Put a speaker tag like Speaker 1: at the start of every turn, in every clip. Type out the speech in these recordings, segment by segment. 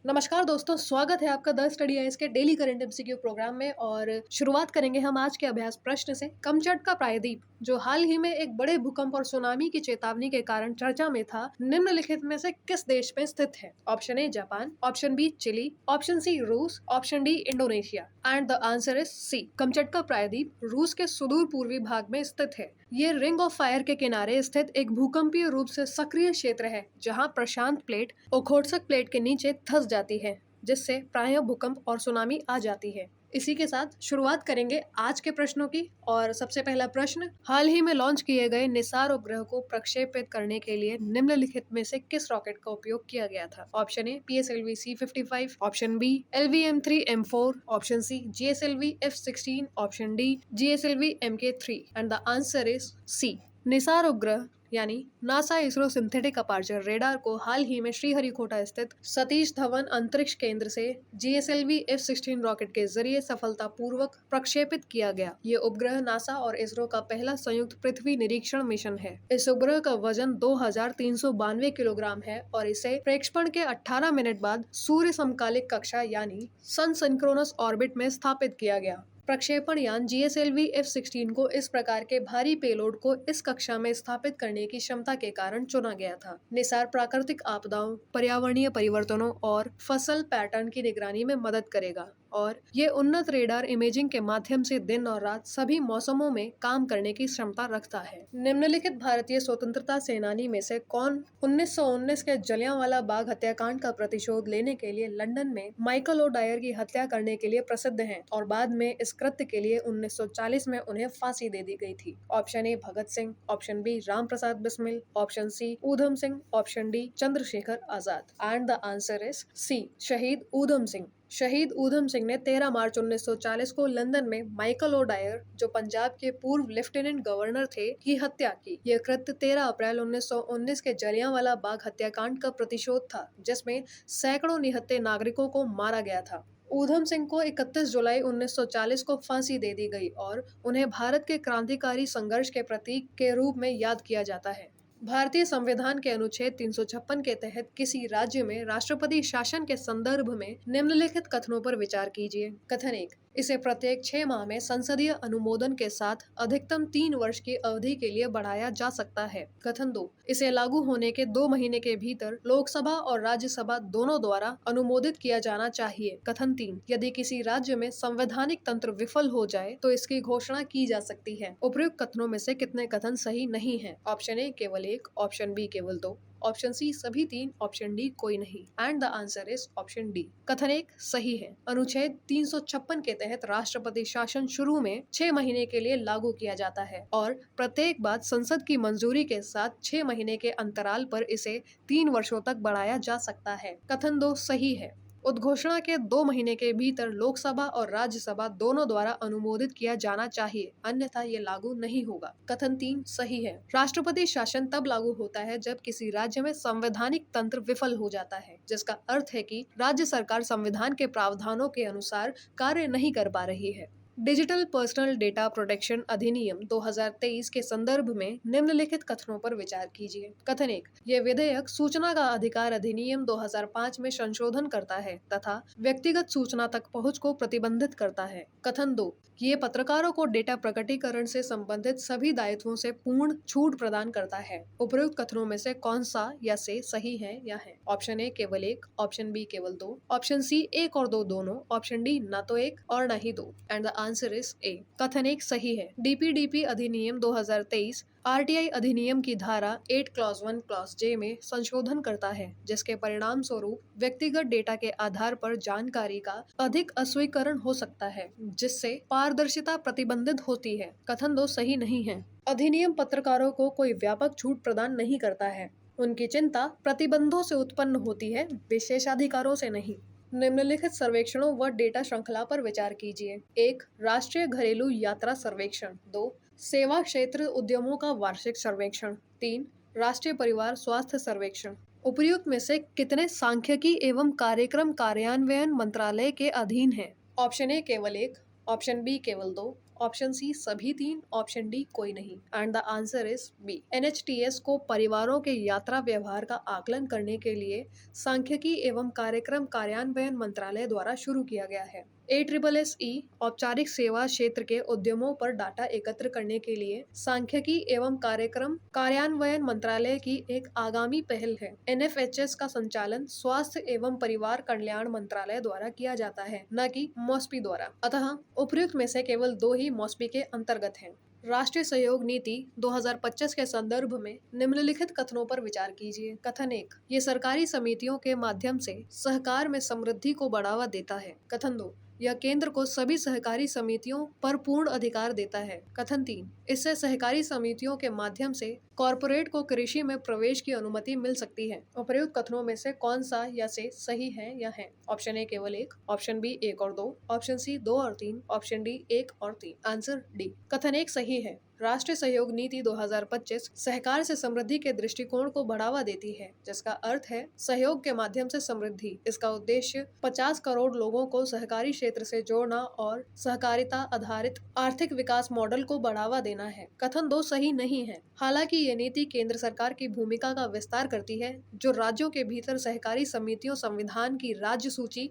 Speaker 1: नमस्कार दोस्तों, स्वागत है आपका द स्टडी आइज के डेली करंट एमसीक्यू प्रोग्राम में। और शुरुआत करेंगे हम आज के अभ्यास प्रश्न से। कमचटका प्रायद्वीप जो हाल ही में एक बड़े भूकंप और सुनामी की चेतावनी के कारण चर्चा में था, निम्नलिखित में से किस देश में स्थित है? Option A Japan, option B Chile, option C रूस, option D Indonesia. And the answer is C. Kamchatka प्रायद्वीप रूस के सुदूर पूर्वी भाग में स्थित है। ये रिंग ऑफ फायर के किनारे स्थित एक भूकंपीय रूप से सक्रिय क्षेत्र है, जहां प्रशांत प्लेट ओखोत्स्क प्लेट के नीचे धंस जाती है, जिससे प्रायः भूकंप और सुनामी आ जाती है। इसी के साथ शुरुआत करेंगे आज के प्रश्नों की। और सबसे पहला प्रश्न, हाल ही में लॉन्च किए गए निसार उपग्रह को प्रक्षेपित करने के लिए निम्नलिखित में से किस रॉकेट का उपयोग किया गया था? Option A PSLV C-55, option B LVM-3M4, option C GSLV F-16, option D GSLV Mk-3। And the answer is C. NISAR उपग्रह यानी NASA ISRO synthetic aperture radar को हाल ही में श्रीहरिकोटा स्थित सतीश धवन अंतरिक्ष केंद्र से GSLV F-16 रॉकेट के जरिए सफलतापूर्वक प्रक्षेपित किया गया। ये उपग्रह नासा और इसरो का पहला संयुक्त पृथ्वी निरीक्षण मिशन है। इस उपग्रह का वजन 2392 किलोग्राम है और इसे प्रक्षेपण के 18 मिनट बाद सूर्य समकालिक कक्षा यानी सन सिंक्रोनस ऑर्बिट में स्थापित किया गया। प्रक्षेपण यान GSLV F-16 को इस प्रकार के भारी पेलोड को इस कक्षा में स्थापित करने की क्षमता के कारण चुना गया था। निसार प्राकृतिक आपदाओं, पर्यावरणीय परिवर्तनों और फसल पैटर्न की निगरानी में मदद करेगा और ये उन्नत रेडार इमेजिंग के माध्यम से दिन और रात सभी मौसमों में काम करने की क्षमता रखता है। निम्नलिखित भारतीय स्वतंत्रता सेनानी में से कौन 1919 के जलियांवाला बाग हत्याकांड का प्रतिशोध लेने के लिए लंदन में माइकल ओ डायर की हत्या करने के लिए प्रसिद्ध हैं और बाद में इस कृत्य के लिए 1940 में उन्हें फांसी दे दी गई थी? Option A Bhagat Singh, option B Ram Prasad Bismil, option C Udham Singh, option D Chandrashekhar Azad. And the answer is C, शहीद ऊधम सिंह। शहीद ऊधम सिंह ने 13 मार्च 1940 को लंदन में माइकल ओ डायर, जो पंजाब के पूर्व लेफ्टिनेंट गवर्नर थे, की हत्या की। यह कृत्य 13 अप्रैल 1919 के जलियांवाला बाग हत्याकांड का प्रतिशोध था, जिसमें सैकड़ों निहत्थे नागरिकों को मारा गया था। ऊधम सिंह को 31 जुलाई 1940 को फांसी दे दी गई और उन्हें भारत के क्रांतिकारी संघर्ष के प्रतीक के रूप में याद किया जाता है। भारतीय संविधान के अनुच्छेद 356 के तहत किसी राज्य में राष्ट्रपति शासन के संदर्भ में निम्नलिखित कथनों पर विचार कीजिए। कथन 1, इसे प्रत्येक 6 माह में संसदीय अनुमोदन के साथ अधिकतम 3 वर्ष की अवधि के लिए बढ़ाया जा सकता है। कथन 2, इसे लागू होने के 2 महीने के भीतर लोकसभा और राज्यसभा दोनों द्वारा अनुमोदित किया जाना चाहिए। कथन 3, यदि किसी राज्य में संवैधानिक तंत्र विफल हो जाए तो इसकी घोषणा की जा सकती है। उपयुक्त कथनों में से कितने कथन सही नहीं है? ऑप्शन ए केवल 1, ऑप्शन बी केवल 2, ऑप्शन सी सभी 3, ऑप्शन डी कोई नहीं। And the answer is option D. कथन 1 सही है। अनुच्छेद 356 के तहत राष्ट्रपति शासन शुरू में 6 महीने के लिए लागू किया जाता है और प्रत्येक बार संसद की मंजूरी के साथ 6 महीने के अंतराल पर इसे 3 वर्षों तक बढ़ाया जा सकता है। कथन 2 सही है। उद्घोषणा के 2 महीने के भीतर लोकसभा और राज्यसभा दोनों द्वारा अनुमोदित किया जाना चाहिए, अन्यथा ये लागू नहीं होगा। कथन 3 सही है। राष्ट्रपति शासन तब लागू होता है जब किसी राज्य में संवैधानिक तंत्र विफल हो जाता है, जिसका अर्थ है कि राज्य सरकार संविधान के प्रावधानों के अनुसार कार्य नहीं कर पा रही है। डिजिटल पर्सनल डेटा प्रोटेक्शन अधिनियम 2023 के संदर्भ में निम्नलिखित कथनों पर विचार कीजिए। कथन 1, यह विधेयक सूचना का अधिकार अधिनियम 2005 में संशोधन करता है तथा व्यक्तिगत सूचना तक पहुंच को प्रतिबंधित करता है। कथन 2, ये पत्रकारों को डेटा प्रकटीकरण से संबंधित सभी दायित्वों से पूर्ण छूट प्रदान करता है। उपयुक्त कथनों में से कौन सा या से सही है या है? ऑप्शन ए केवल 1, ऑप्शन बी केवल 2, ऑप्शन सी 1 और 2 दोनों, ऑप्शन डी न तो 1 और न ही 2। And the answer is a. कथन 1 सही है। DPDP अधिनियम 2023 RTI अधिनियम की धारा 8 क्लॉज 1 क्लॉज J में संशोधन करता है, जिसके परिणाम स्वरूप व्यक्तिगत डेटा के आधार पर जानकारी का अधिक अस्वीकरण हो सकता है, जिससे पारदर्शिता प्रतिबंधित होती है। कथन 2 सही नहीं है। अधिनियम पत्रकारों को कोई व्यापक छूट प्रदान नहीं करता है। उनकी चिंता प्रतिबंधों से उत्पन्न होती है, विशेषाधिकारों से नहीं। निम्नलिखित सर्वेक्षणों व डेटा श्रृंखला पर विचार कीजिए। 1, राष्ट्रीय घरेलू यात्रा सर्वेक्षण। 2, सेवा क्षेत्र उद्यमों का वार्षिक सर्वेक्षण। 3, राष्ट्रीय परिवार स्वास्थ्य सर्वेक्षण। उपयुक्त में से कितने सांख्यिकी एवं कार्यक्रम कार्यान्वयन मंत्रालय के अधीन है? ऑप्शन ए केवल 1, ऑप्शन बी केवल 2, ऑप्शन सी सभी 3, ऑप्शन डी कोई नहीं। And the answer is B. NHTS को परिवारों के यात्रा व्यवहार का आकलन करने के लिए सांख्यिकी एवं कार्यक्रम कार्यान्वयन मंत्रालय द्वारा शुरू किया गया है। ASSE औपचारिक सेवा क्षेत्र के उद्यमों पर डाटा एकत्र करने के लिए सांख्यिकी एवं कार्यक्रम कार्यान्वयन मंत्रालय की एक आगामी पहल है। NFHS का संचालन स्वास्थ्य एवं परिवार कल्याण मंत्रालय द्वारा किया जाता है, न कि मॉस्पी द्वारा। अतः उपयुक्त में से केवल 2 ही मॉस्पी के अंतर्गत हैं। राष्ट्रीय सहयोग नीति 2025 के संदर्भ में निम्नलिखित कथनों पर विचार कीजिए। कथन 1, ये सरकारी समितियों के माध्यम से सहकार में समृद्धि को बढ़ावा देता है। कथन 2, यह केंद्र को सभी सहकारी समितियों पर पूर्ण अधिकार देता है। कथन 3, इससे सहकारी समितियों के माध्यम से कॉरपोरेट को कृषि में प्रवेश की अनुमति मिल सकती है। उपर्युक्त कथनों में से कौन सा या से सही है या है? ऑप्शन ए केवल 1, ऑप्शन बी 1 और 2, ऑप्शन सी 2 और 3, ऑप्शन डी 1 और 3। Answer D. कथन 1 सही है। राष्ट्रीय सहयोग नीति 2025 सहकार से समृद्धि के दृष्टिकोण को बढ़ावा देती है, जिसका अर्थ है सहयोग के माध्यम से समृद्धि। इसका उद्देश्य 50 करोड़ लोगों को सहकारी क्षेत्र से जोड़ना और सहकारिता आधारित आर्थिक विकास मॉडल को बढ़ावा देना है। कथन 2 सही नहीं है। हालांकि ये नीति केंद्र सरकार की भूमिका का विस्तार करती है, जो राज्यों के भीतर सहकारी समितियों संविधान की राज्य सूची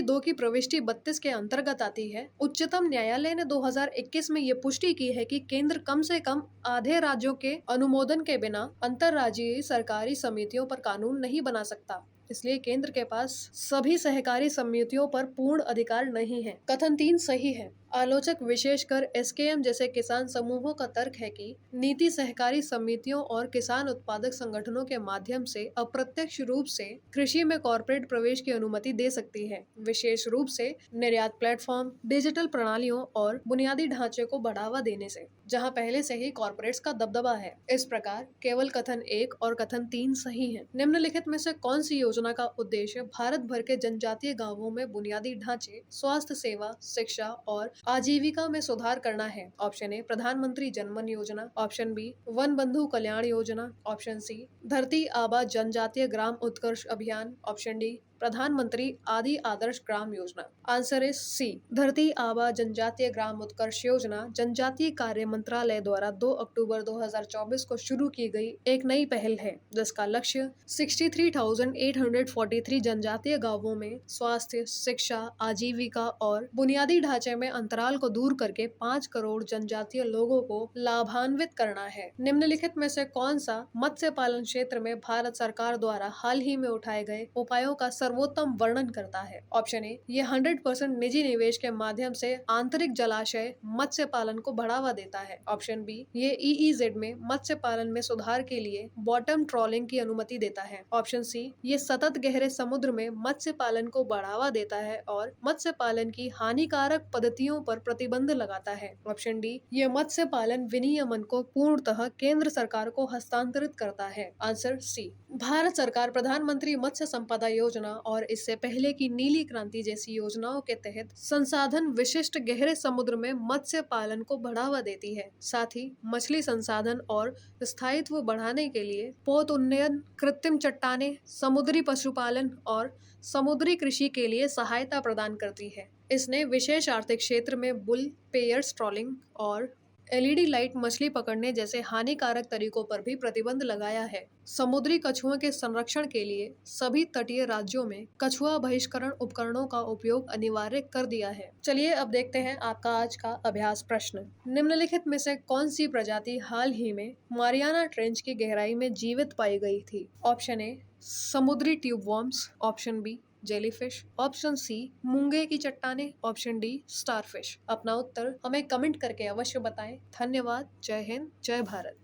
Speaker 1: 2 की प्रविष्टि 32 के अंतर्गत आती है। उच्चतम न्यायालय ने 2021 में ये पुष्टि की है कि केंद्र कम से कम आधे राज्यों के अनुमोदन के बिना अंतर्राज्यीय सरकारी समितियों पर कानून नहीं बना सकता। इसलिए केंद्र के पास सभी सहकारी समितियों पर पूर्ण अधिकार नहीं है। कथन 3 सही है। आलोचक विशेषकर SKM जैसे किसान समूहों का तर्क है कि नीति सहकारी समितियों और किसान उत्पादक संगठनों के माध्यम से अप्रत्यक्ष रूप से कृषि में कॉर्पोरेट प्रवेश की अनुमति दे सकती है, विशेष रूप से निर्यात प्लेटफॉर्म, डिजिटल प्रणालियों और बुनियादी ढांचे को बढ़ावा देने से, जहां पहले से ही कॉर्पोरेट्स का दबदबा है। इस प्रकार केवल कथन 1 और कथन 3 सही है। निम्नलिखित में से कौन सी योजना का उद्देश्य भारत भर के जनजातीय गाँवों में बुनियादी ढांचे, स्वास्थ्य सेवा, शिक्षा और आजीविका में सुधार करना है? ऑप्शन ए प्रधानमंत्री जनमन योजना, ऑप्शन बी वन बंधु कल्याण योजना, ऑप्शन सी धरती आबा जनजातीय ग्राम उत्कर्ष अभियान, ऑप्शन डी प्रधानमंत्री आदि Adarsh Gram Yojana. Answer is C. Dharti Aaba जनजातीय ग्राम उत्कर्ष योजना जनजातीय कार्य मंत्रालय द्वारा 2 अक्टूबर 2024 को शुरू की गई एक नई पहल है, जिसका लक्ष्य 63,843 जनजातीय गांवों में स्वास्थ्य, शिक्षा, आजीविका और बुनियादी ढांचे में अंतराल को दूर करके 5 करोड़ जनजातीय लोगों को लाभान्वित करना है। निम्नलिखित में से कौन सा मत्स्य पालन क्षेत्र में भारत सरकार द्वारा हाल ही में उठाए गए उपायों का सर्वोत्तम वर्णन करता है? ऑप्शन ए ये 100% निजी निवेश के माध्यम से आंतरिक जलाशय मत्स्य पालन को बढ़ावा देता है। ऑप्शन बी ये EEZ में मत्स्य पालन में सुधार के लिए बॉटम ट्रॉलिंग की अनुमति देता है। ऑप्शन सी ये सतत गहरे समुद्र में मत्स्य पालन को बढ़ावा देता है और मत्स्य पालन की हानिकारक पद्धतियों पर प्रतिबंध लगाता है। ऑप्शन डी ये मत्स्य पालन विनियमन को पूर्णतः केंद्र सरकार को हस्तांतरित करता है। Answer C. भारत सरकार प्रधानमंत्री मत्स्य संपदा योजना और इससे पहले की नीली क्रांति जैसी योजनाओं के तहत संसाधन विशिष्ट गहरे समुद्र में मत्स्य पालन को बढ़ावा देती है। साथ ही मछली संसाधन और स्थायित्व बढ़ाने के लिए पोत उन्नयन, कृत्रिम चट्टाने, समुद्री पशुपालन और समुद्री कृषि के लिए सहायता प्रदान करती है। इसने विशेष आर्थिक क्षेत्र में बुल पेयर्स ट्रॉलिंग और LED लाइट मछली पकड़ने जैसे हानिकारक तरीकों पर भी प्रतिबंध लगाया है। समुद्री कछुओं के संरक्षण के लिए सभी तटीय राज्यों में कछुआ बहिष्करण उपकरणों का उपयोग अनिवार्य कर दिया है। चलिए अब देखते हैं आपका आज का अभ्यास प्रश्न। निम्नलिखित में से कौन सी प्रजाति हाल ही में मारियाना ट्रेंच की गहराई में जीवित पाई गई थी? ऑप्शन ए समुद्री tube worms, option B jellyfish, option C मूंगे की चट्टाने, ऑप्शन डी स्टारफिश। अपना उत्तर हमें कमेंट करके अवश्य बताएं। धन्यवाद। जय हिंद, जय भारत।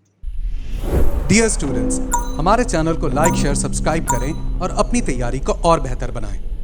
Speaker 2: डियर स्टूडेंट्स, हमारे चैनल को लाइक, शेयर, सब्सक्राइब करें और अपनी तैयारी को और बेहतर बनाएं।